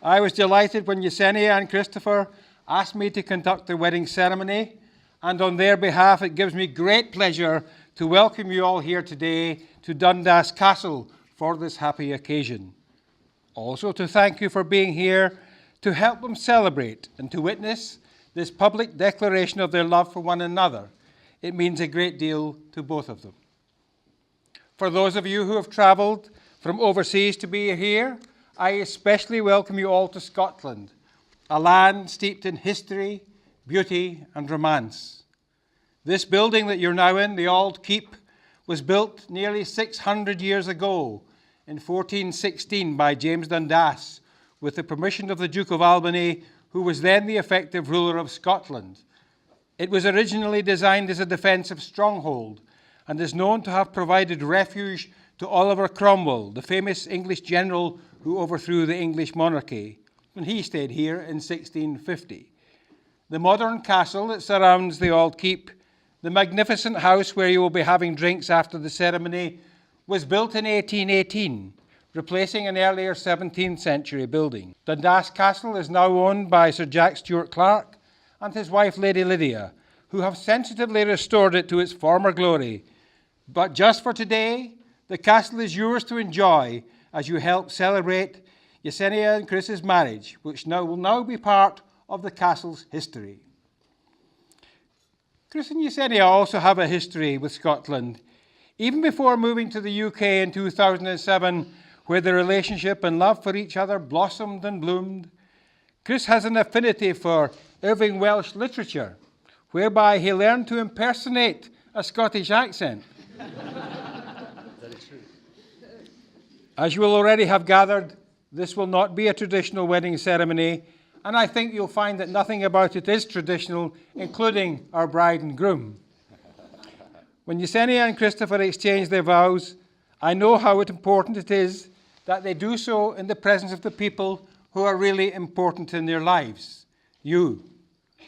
I was delighted when Yesenia and Christopher asked me to conduct the wedding ceremony, and on their behalf it gives me great pleasure to welcome you all here today to Dundas Castle for this happy occasion. Also to thank you for being here to help them celebrate and to witness this public declaration of their love for one another. It means a great deal to both of them. For those of you who have travelled from overseas to be here, I especially welcome you all to Scotland, a land steeped in history, beauty and romance. This building that you're now in, the Auld Keep, was built nearly 600 years ago in 1416 by James Dundas with the permission of the Duke of Albany, who was then the effective ruler of Scotland. It was originally designed as a defensive stronghold and is known to have provided refuge to Oliver Cromwell, the famous English general who overthrew the English monarchy when he stayed here in 1650. The modern castle that surrounds the Auld Keep, the magnificent house where you will be having drinks after the ceremony, was built in 1818, replacing an earlier 17th century building. Dundas Castle is now owned by Sir Jack Stuart Clark and his wife Lady Lydia, who have sensitively restored it to its former glory. But just for today, the castle is yours to enjoy as you help celebrate Yesenia and Chris's marriage, which will now be part of the castle's history. Chris and Yesenia also have a history with Scotland. Even before moving to the UK in 2007, where the relationship and love for each other blossomed and bloomed, Chris has an affinity for Irving Welsh literature, whereby he learned to impersonate a Scottish accent. That is true. As you will already have gathered, this will not be a traditional wedding ceremony, and I think you'll find that nothing about it is traditional, including our bride and groom. When Yesenia and Christopher exchange their vows, I know how important it is that they do so in the presence of the people who are really important in their lives. You,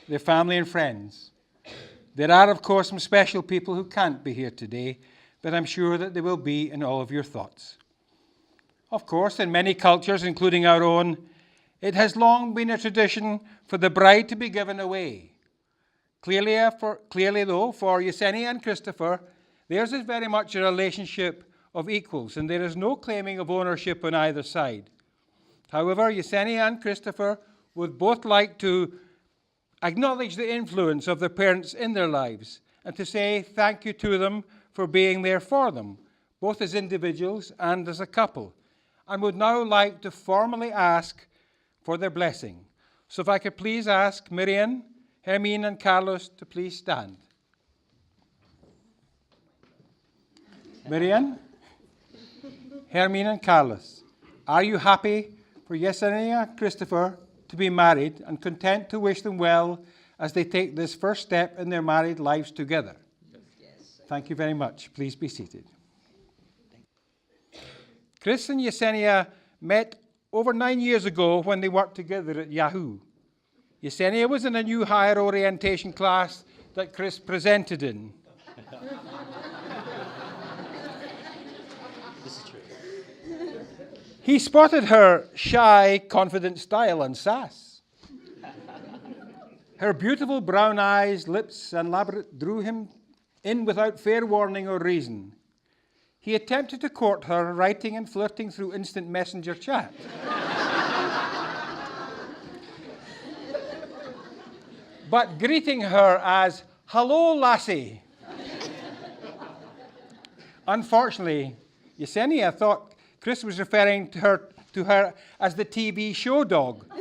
their family and friends. There are, of course, some special people who can't be here today, but I'm sure that they will be in all of your thoughts. Of course, in many cultures, including our own, it has long been a tradition for the bride to be given away. Clearly, though, for Yesenia and Christopher, theirs is very much a relationship of equals, and there is no claiming of ownership on either side. However, Yesenia and Christopher would both like to acknowledge the influence of their parents in their lives and to say thank you to them for being there for them, both as individuals and as a couple, and would now like to formally ask for their blessing. So if I could please ask Miriam, Hermine and Carlos to please stand. Miriam, Hermine and Carlos, are you happy for Yesenia and Christopher to be married and content to wish them well as they take this first step in their married lives together? Yes. Thank you very much. Please be seated. Chris and Yesenia met over 9 years ago when they worked together at Yahoo. Yesenia was in a new higher orientation class that Chris presented in. This is true. He spotted her shy, confident style and sass. Her beautiful brown eyes, lips, and elaborate drew him in without fair warning or reason. He attempted to court her, writing and flirting through instant messenger chat. But greeting her as, "Hello, lassie." Unfortunately, Yesenia thought Chris was referring to her as the TV show dog,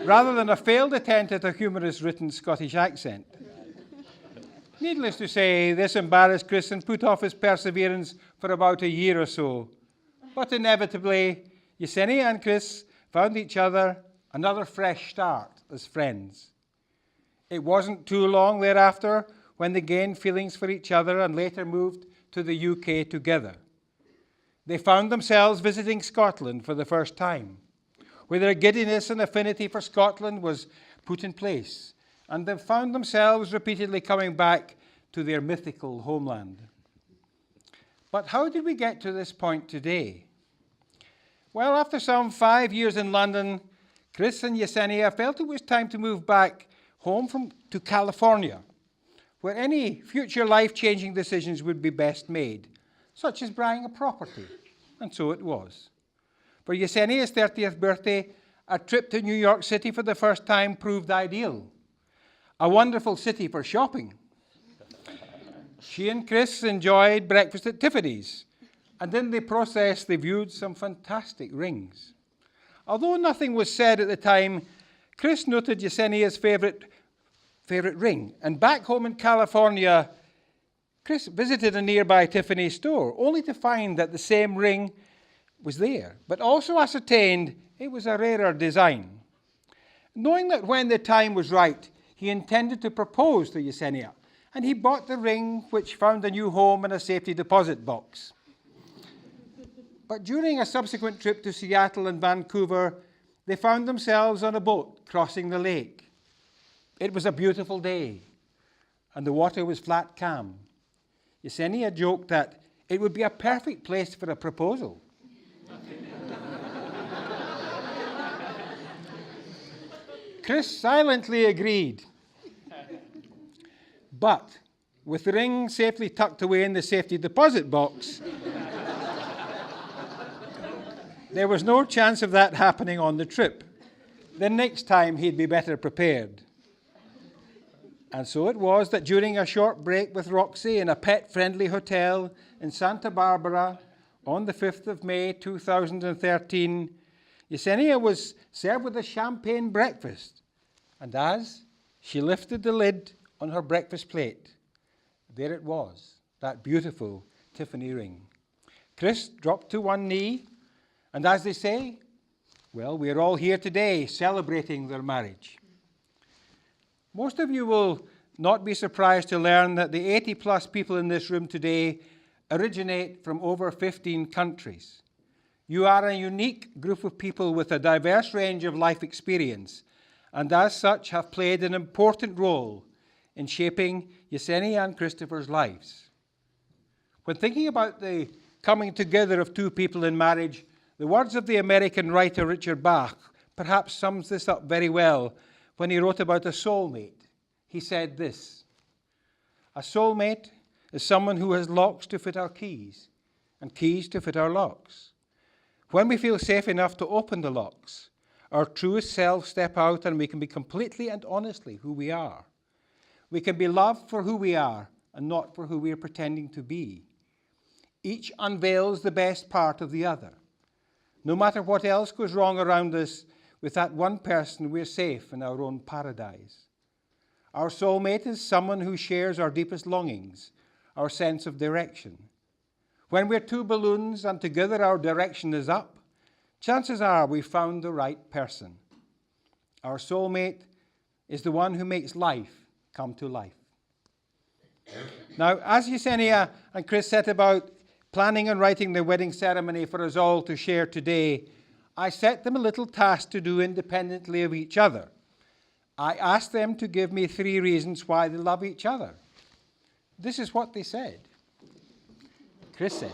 rather than a failed attempt at a humorous written Scottish accent. Needless to say, this embarrassed Chris and put off his perseverance for about a year or so. But inevitably, Yesenia and Chris found each other another fresh start as friends. It wasn't too long thereafter when they gained feelings for each other and later moved to the UK together. They found themselves visiting Scotland for the first time, where their giddiness and affinity for Scotland was put in place, and they found themselves repeatedly coming back to their mythical homeland. But how did we get to this point today? Well, after some 5 years in London, Chris and Yesenia felt it was time to move back home to California, where any future life-changing decisions would be best made, such as buying a property. And so it was. For Yesenia's 30th birthday, a trip to New York City for the first time proved ideal. A wonderful city for shopping. She and Chris enjoyed breakfast at Tiffany's, and in the process they viewed some fantastic rings. Although nothing was said at the time, Chris noted Yesenia's favorite ring, and back home in California, Chris visited a nearby Tiffany store, only to find that the same ring was there, but also ascertained it was a rarer design. Knowing that when the time was right, he intended to propose to Yesenia, and he bought the ring, which found a new home in a safety deposit box. But during a subsequent trip to Seattle and Vancouver, they found themselves on a boat crossing the lake. It was a beautiful day, and the water was flat calm. Yesenia joked that it would be a perfect place for a proposal. Chris silently agreed. But with the ring safely tucked away in the safety deposit box, there was no chance of that happening on the trip. The next time he'd be better prepared. And so it was that during a short break with Roxy in a pet-friendly hotel in Santa Barbara on the 5th of May 2013, Yesenia was served with a champagne breakfast. And as she lifted the lid on her breakfast plate, there it was, that beautiful Tiffany ring. Chris dropped to one knee, and as they say, well, we're all here today celebrating their marriage. Most of you will not be surprised to learn that the 80-plus people in this room today originate from over 15 countries. You are a unique group of people with a diverse range of life experience, and as such have played an important role in shaping Yesenia and Christopher's lives. When thinking about the coming together of two people in marriage, the words of the American writer Richard Bach perhaps sums this up very well when he wrote about a soulmate. He said this: "A soulmate is someone who has locks to fit our keys and keys to fit our locks. When we feel safe enough to open the locks, our truest selves step out and we can be completely and honestly who we are. We can be loved for who we are and not for who we are pretending to be. Each unveils the best part of the other. No matter what else goes wrong around us, with that one person, we're safe in our own paradise. Our soulmate is someone who shares our deepest longings, our sense of direction. When we're two balloons and together our direction is up, chances are we've found the right person. Our soulmate is the one who makes life come to life." Now, as Yesenia and Chris set about planning and writing the wedding ceremony for us all to share today, I set them a little task to do independently of each other. I asked them to give me 3 reasons why they love each other. This is what they said. Chris said,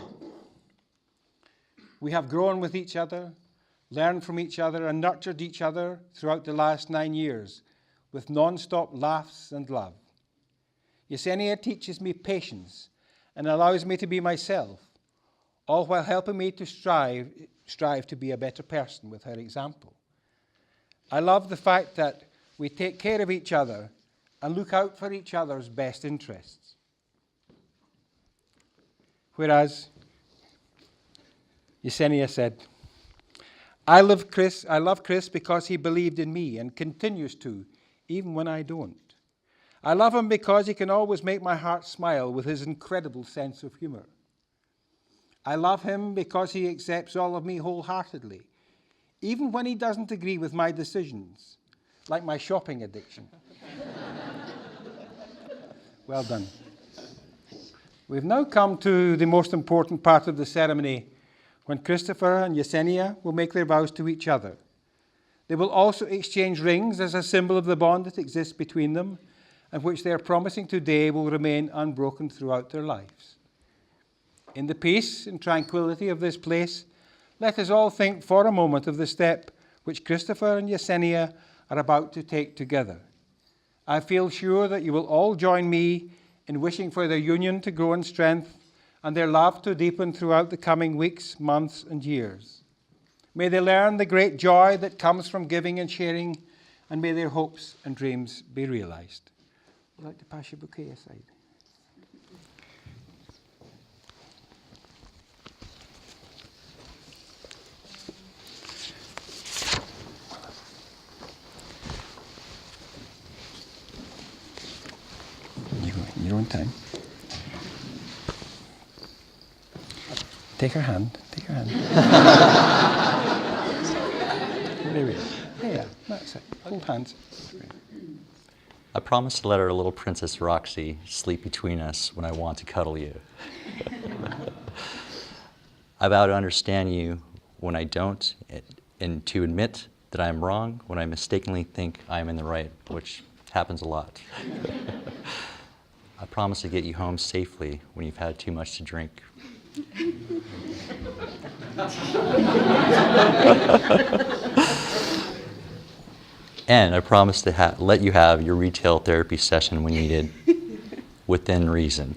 "We have grown with each other, learned from each other, and nurtured each other throughout the last 9 years with non-stop laughs and love. Yesenia teaches me patience and allows me to be myself, all while helping me to strive to be a better person with her example. I love the fact that we take care of each other and look out for each other's best interests." Whereas Yesenia said, I love Chris because he believed in me and continues to, even when I don't. I love him because he can always make my heart smile with his incredible sense of humor. I love him because he accepts all of me wholeheartedly, even when he doesn't agree with my decisions, like my shopping addiction. Well done. We've now come to the most important part of the ceremony, when Christopher and Yesenia will make their vows to each other. They will also exchange rings as a symbol of the bond that exists between them, and which they are promising today will remain unbroken throughout their lives. In the peace and tranquility of this place, let us all think for a moment of the step which Christopher and Yesenia are about to take together. I feel sure that you will all join me in wishing for their union to grow in strength and their love to deepen throughout the coming weeks, months, and years. May they learn the great joy that comes from giving and sharing, and may their hopes and dreams be realized. Would you like to pass your bouquet aside? In your own time. Take her hand. Take her hand. There we go. Yeah, that's it. Hold hands. I promise to let our little princess Roxy sleep between us when I want to cuddle you. I vow to understand you when I don't, and to admit that I am wrong when I mistakenly think I am in the right, which happens a lot. I promise to get you home safely when you've had too much to drink. And I promise to let you have your retail therapy session when needed, within reason.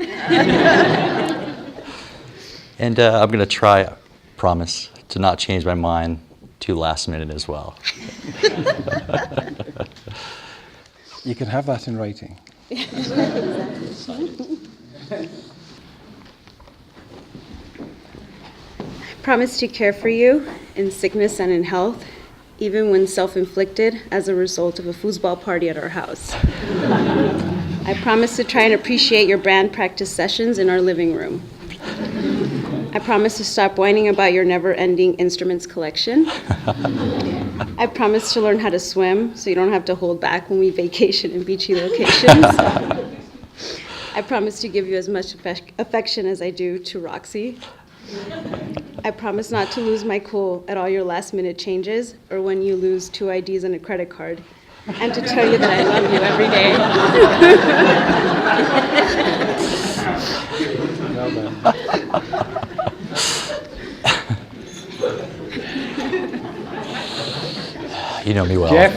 And I'm going to try, promise, to not change my mind too last minute as well. You can have that in writing. Promise to care for you in sickness and in health, even when self-inflicted as a result of a foosball party at our house. I promise to try and appreciate your band practice sessions in our living room. I promise to stop whining about your never-ending instruments collection. I promise to learn how to swim so you don't have to hold back when we vacation in beachy locations. I promise to give you as much affection as I do to Roxy. I promise not to lose my cool at all your last-minute changes or when you lose 2 IDs and a credit card, and to tell you that I love you every day. You know me well. Jeff,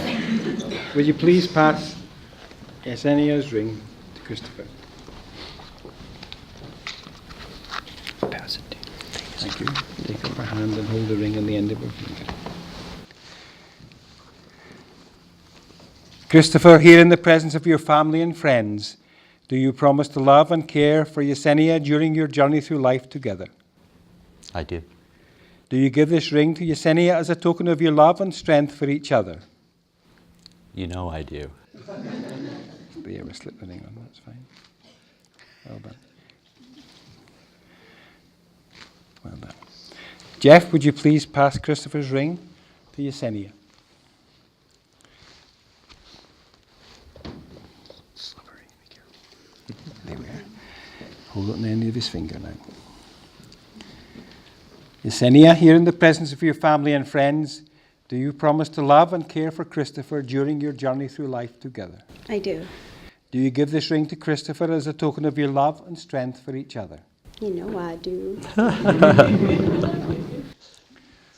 would you please pass Yesenia's ring to Christopher? Pass it. Thank you. Take up her hand and hold the ring on the end of her finger. Christopher, here in the presence of your family and friends, do you promise to love and care for Yesenia during your journey through life together? I do. Do you give this ring to Yesenia as a token of your love and strength for each other? You know I do. There, we slip the ring on, that's fine. Well done. Well done. Jeff, would you please pass Christopher's ring to Yesenia? Slippery, be careful. There we are. Hold it on the end of his finger now. Yesenia, here in the presence of your family and friends, do you promise to love and care for Christopher during your journey through life together? I do. Do you give this ring to Christopher as a token of your love and strength for each other? You know I do. It's a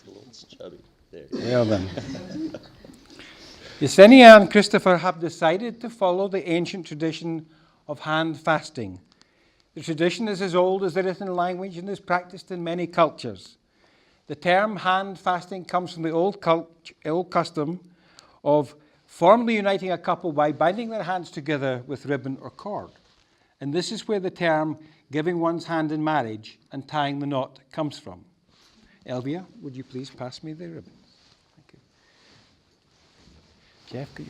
little chubby. There. Well done. Yesenia and Christopher have decided to follow the ancient tradition of hand fasting. The tradition is as old as the written language and is practiced in many cultures. The term hand fasting comes from the old custom of formally uniting a couple by binding their hands together with ribbon or cord. And this is where the term giving one's hand in marriage and tying the knot comes from. Elvia, would you please pass me the ribbon? Thank you. Jeff, could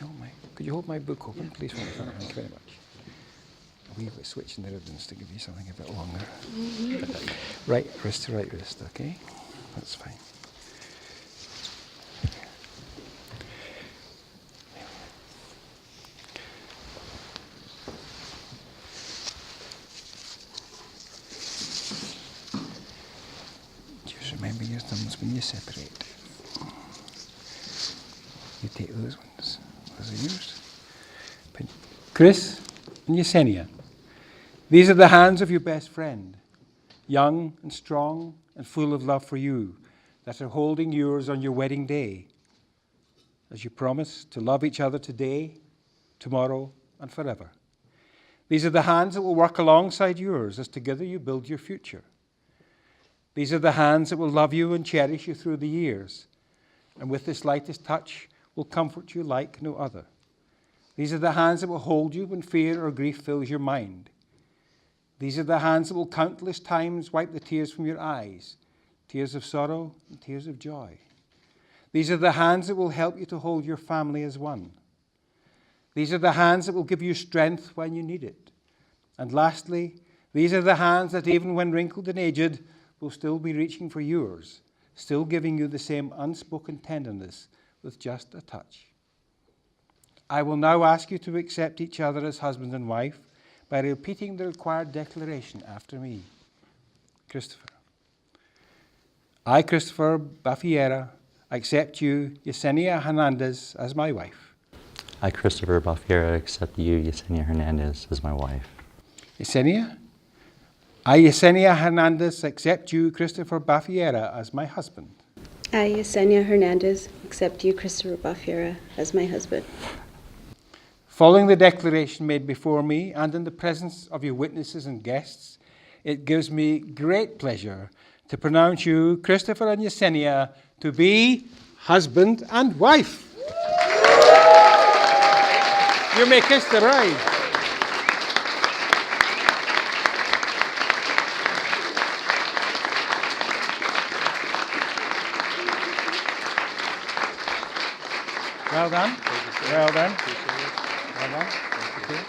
you hold my book open, please? Thank you very much. We were switching the ribbons to give you something a bit longer. Right wrist to right wrist, okay? That's fine. Just remember your thumbs when you separate. You take those ones. Those are yours. Chris and Yesenia. These are the hands of your best friend, young and strong and full of love for you, that are holding yours on your wedding day. as you promise to love each other today, tomorrow, and forever. These are the hands that will work alongside yours as together you build your future. These are the hands that will love you and cherish you through the years, and with this lightest touch will comfort you like no other. These are the hands that will hold you when fear or grief fills your mind. These are the hands that will countless times wipe the tears from your eyes, tears of sorrow and tears of joy. These are the hands that will help you to hold your family as one. These are the hands that will give you strength when you need it. And lastly, these are the hands that even when wrinkled and aged will still be reaching for yours, still giving you the same unspoken tenderness with just a touch. I will now ask you to accept each other as husband and wife by repeating the required declaration after me. Christopher. I, Christopher Baffiera, accept you, Yesenia Hernandez, as my wife. I, Christopher Baffiera, accept you, Yesenia Hernandez, as my wife. Yesenia. I, Yesenia Hernandez, accept you, Christopher Baffiera, as my husband. I, Yesenia Hernandez, accept you, Christopher Baffiera, as my husband. Following the declaration made before me and in the presence of your witnesses and guests, it gives me great pleasure to pronounce you, Christopher and Yesenia, to be husband and wife. You may kiss the bride. Well done. Well done. Well done. Okay.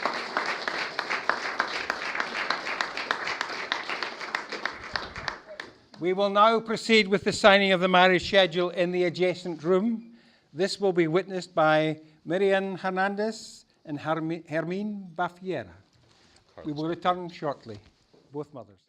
We will now proceed with the signing of the marriage schedule in the adjacent room. This will be witnessed by Miriam Hernandez and Hermine Baffiera. We will return shortly, both mothers.